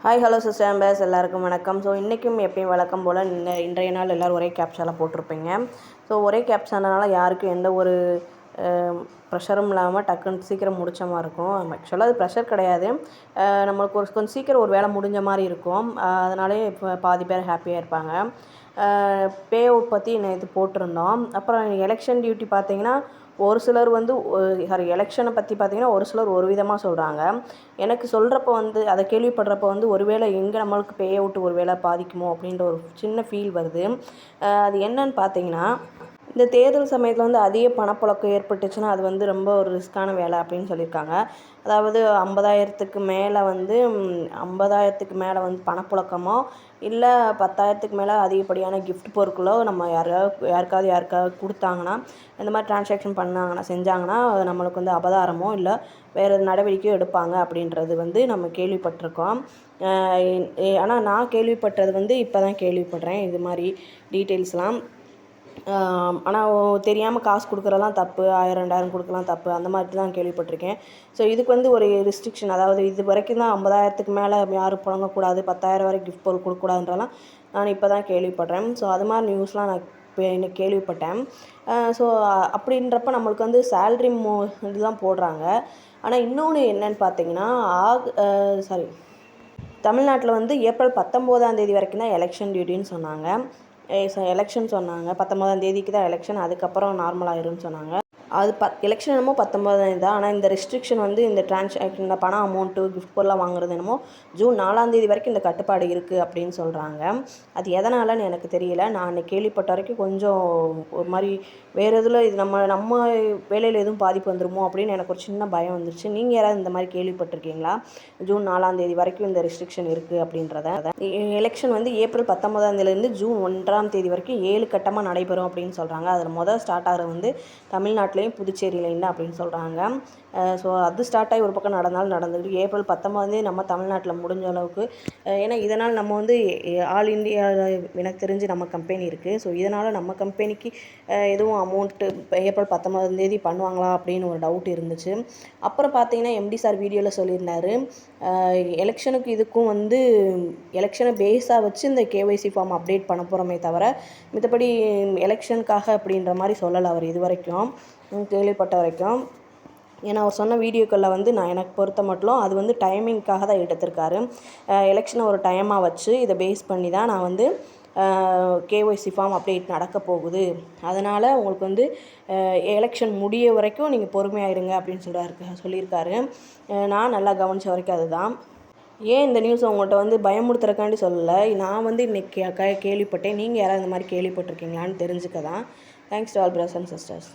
Hi hello sister அம்பேஸ் எல்லாருக்கும் வணக்கம். So இன்றைக்கும் எப்பயும் வழக்கம் போல் இன்றைய நாள் எல்லோரும் ஒரே கேப்ஷாவில் போட்டிருப்பீங்க. ஸோ ஒரே கேப்ஷானனால யாருக்கும் எந்த ஒரு ப்ரெஷரும் இல்லாமல் டக்குன்னு சீக்கிரம் முடித்த மாதிரி இருக்கும். ஆக்சுவலாக அது ப்ரெஷர் கிடையாது, நம்மளுக்கு கொஞ்சம் சீக்கிரம் ஒரு வேலை முடிஞ்ச மாதிரி இருக்கும். அதனாலே இப்போ பாதி பேர் ஹாப்பியாக இருப்பாங்க. பே அவுட் பற்றி நேற்று போட்டிருந்தோம். அப்புறம் எலெக்ஷன் டியூட்டி பார்த்திங்கன்னா ஒரு சிலர் வந்து எலெக்ஷனை பற்றி பார்த்திங்கன்னா ஒரு சிலர் ஒரு விதமாக சொல்கிறாங்க. எனக்கு சொல்கிறப்ப வந்து அதை கேள்விப்படுறப்ப வந்து ஒருவேளை எங்கே நம்மளுக்கு பே அவுட் ஒரு வேளை பாதிக்குமோ அப்படின்ற ஒரு சின்ன ஃபீல் வருது. அது என்னன்னு பார்த்தீங்கன்னா, இந்த தேர்தல் சமயத்தில் வந்து அதிக பணப்புழக்கம் ஏற்பட்டுச்சுன்னா அது வந்து ரொம்ப ஒரு ரிஸ்க்கான வேலை அப்படின்னு சொல்லியிருக்காங்க. அதாவது 50,000க்கு மேலே வந்து 50,000க்கு மேலே வந்து பணப்புழக்கமோ இல்லை 10,000க்கு மேலே அதிகப்படியான கிஃப்ட் பொருட்களோ நம்ம யாருக்காவது கொடுத்தாங்கன்னா, இந்த மாதிரி டிரான்சாக்ஷன் செஞ்சாங்கன்னா நம்மளுக்கு வந்து அபதாரமோ இல்லை வேறு நடவடிக்கையோ எடுப்பாங்க அப்படின்றது வந்து நம்ம கேள்விப்பட்டிருக்கோம். ஆனால் நான் கேள்விப்பட்டது வந்து இப்போ தான் கேள்விப்படுறேன் இது மாதிரி டீட்டெயில்ஸ்லாம். ஆனால் தெரியாமல் காசு கொடுக்குறதெல்லாம் தப்பு, 1000 2000 கொடுக்கலாம் தப்பு, அந்த மாதிரி தான் கேள்விப்பட்டிருக்கேன். ஸோ இதுக்கு வந்து ஒரு ரெஸ்ட்ரிக்ஷன், அதாவது இது வரைக்கும் தான் 50,000க்கு மேலே யாரும் புழங்கக்கூடாது, 10,000 வரை கிஃப்ட் பொருள் கொடுக்கக்கூடாதுன்றலாம் நான் இப்போ தான் கேள்விப்படுறேன். ஸோ அது மாதிரி நியூஸ்லாம் நான் இப்போ இன்னைக்கு கேள்விப்பட்டேன். ஸோ அப்படின்றப்ப நம்மளுக்கு வந்து சேல்ரி இதுதான் போடுறாங்க. ஆனால் இன்னொன்று என்னன்னு பார்த்தீங்கன்னா, தமிழ்நாட்டில் வந்து ஏப்ரல் 19ஆம் தேதி வரைக்கும் தான் எலெக்ஷன் டியூட்டின்னு சொன்னாங்க. எலெக்ஷன் சொன்னாங்க 19ஆம் தேதிக்கு தான் எலெக்ஷன், அதுக்கப்புறம் நார்மல் ஆயிரும்னு சொன்னாங்க. அது எலெக்ஷன் என்னமோ 19 தான். ஆனால் இந்த ரெஸ்ட்ரிக்ஷன் வந்து இந்த டிரான்சாக்ஷன் இந்த பணம் அமௌண்ட்டு கிஃப்ட் பொருளாக வாங்குறது என்னமோ ஜூன் 4ஆம் தேதி வரைக்கும் இந்த கட்டுப்பாடு இருக்குது அப்படின்னு சொல்கிறாங்க. அது எதனாலன்னு எனக்கு தெரியல. நான் அன்றைக்கி கேள்விப்பட்ட வரைக்கும் கொஞ்சம் ஒரு மாதிரி வேறு இதில் இது நம்ம வேலையில் எதுவும் பாதிப்பு வந்துடுமோ அப்படின்னு எனக்கு ஒரு சின்ன பயம் வந்துருச்சு. நீங்கள் யாராவது இந்த மாதிரி கேள்விப்பட்டிருக்கீங்களா? ஜூன் 4ஆம் தேதி வரைக்கும் இந்த ரெஸ்ட்ரிக்ஷன் இருக்குது அப்படின்றத. எலெக்ஷன் வந்து ஏப்ரல் 19ஆம் தேதியிலேருந்து ஜூன் 1ஆம் தேதி வரைக்கும் 7 கட்டமாக நடைபெறும் அப்படின்னு சொல்கிறாங்க. அதில் முதல் ஸ்டார்ட் ஆகிறது வந்து தமிழ்நாட்டிலையும் புதுச்சேரியிலையும் தான் அப்படின்னு சொல்கிறாங்க. ஸோ அது ஸ்டார்ட் ஆகி ஒரு பக்கம் நடந்துட்டு ஏப்ரல் 19ஆம் தேதி நம்ம தமிழ்நாட்டில் முடிஞ்ச அளவுக்கு, ஏன்னா இதனால் நம்ம வந்து ஆல் இண்டியா எனக்கு தெரிஞ்சு நம்ம கம்பெனி இருக்குது. ஸோ இதனால் நம்ம கம்பெனிக்கு எதுவும் அமௌண்ட்டு ஏப்ரல் 19ஆம் தேதி பண்ணுவாங்களா அப்படின்னு ஒரு டவுட் இருந்துச்சு. அப்புறம் பார்த்தீங்கன்னா எம்டி சார் வீடியோவில் சொல்லியிருந்தார், எலெக்ஷனுக்கு இதுக்கும் வந்து எலெக்ஷனை பேஸாக வச்சு இந்த கேஒய்சி ஃபார்ம் அப்டேட் பண்ண போகிறோமே தவிர மத்தபடி எலெக்ஷனுக்காக அப்படின்ற மாதிரி சொல்லலை அவர் இது வரைக்கும் கேள்விப்பட்ட வரைக்கும். ஏன்னா அவர் சொன்ன வீடியோக்களில் வந்து நான் எனக்கு பொறுத்த மட்டும் அது வந்து டைமிங்க்காக தான் எடுத்திருக்காரு. எலெக்ஷனை ஒரு டைமாக வச்சு இதை பேஸ் பண்ணி தான் நான் வந்து கேஒய்சி ஃபார்ம் அப்டேட் நடக்க போகுது, அதனால் உங்களுக்கு வந்து எலெக்ஷன் முடிய வரைக்கும் நீங்கள் பொறுமையாக இருங்க அப்படின்னு சொல்லியிருக்காரு. நான் நல்லா கவனித்த வரைக்கும் அதுதான். ஏன் இந்த நியூஸ் அவங்கள்ட்ட வந்து பயமுறுத்துறக்காண்டி சொல்லலை, நான் வந்து இன்றைக்கி கேள்விப்பட்டேன். நீங்கள் யாராவது இந்த மாதிரி கேள்விப்பட்டிருக்கீங்களான்னு தெரிஞ்சுக்க தான். Thanks to all brothers and sisters.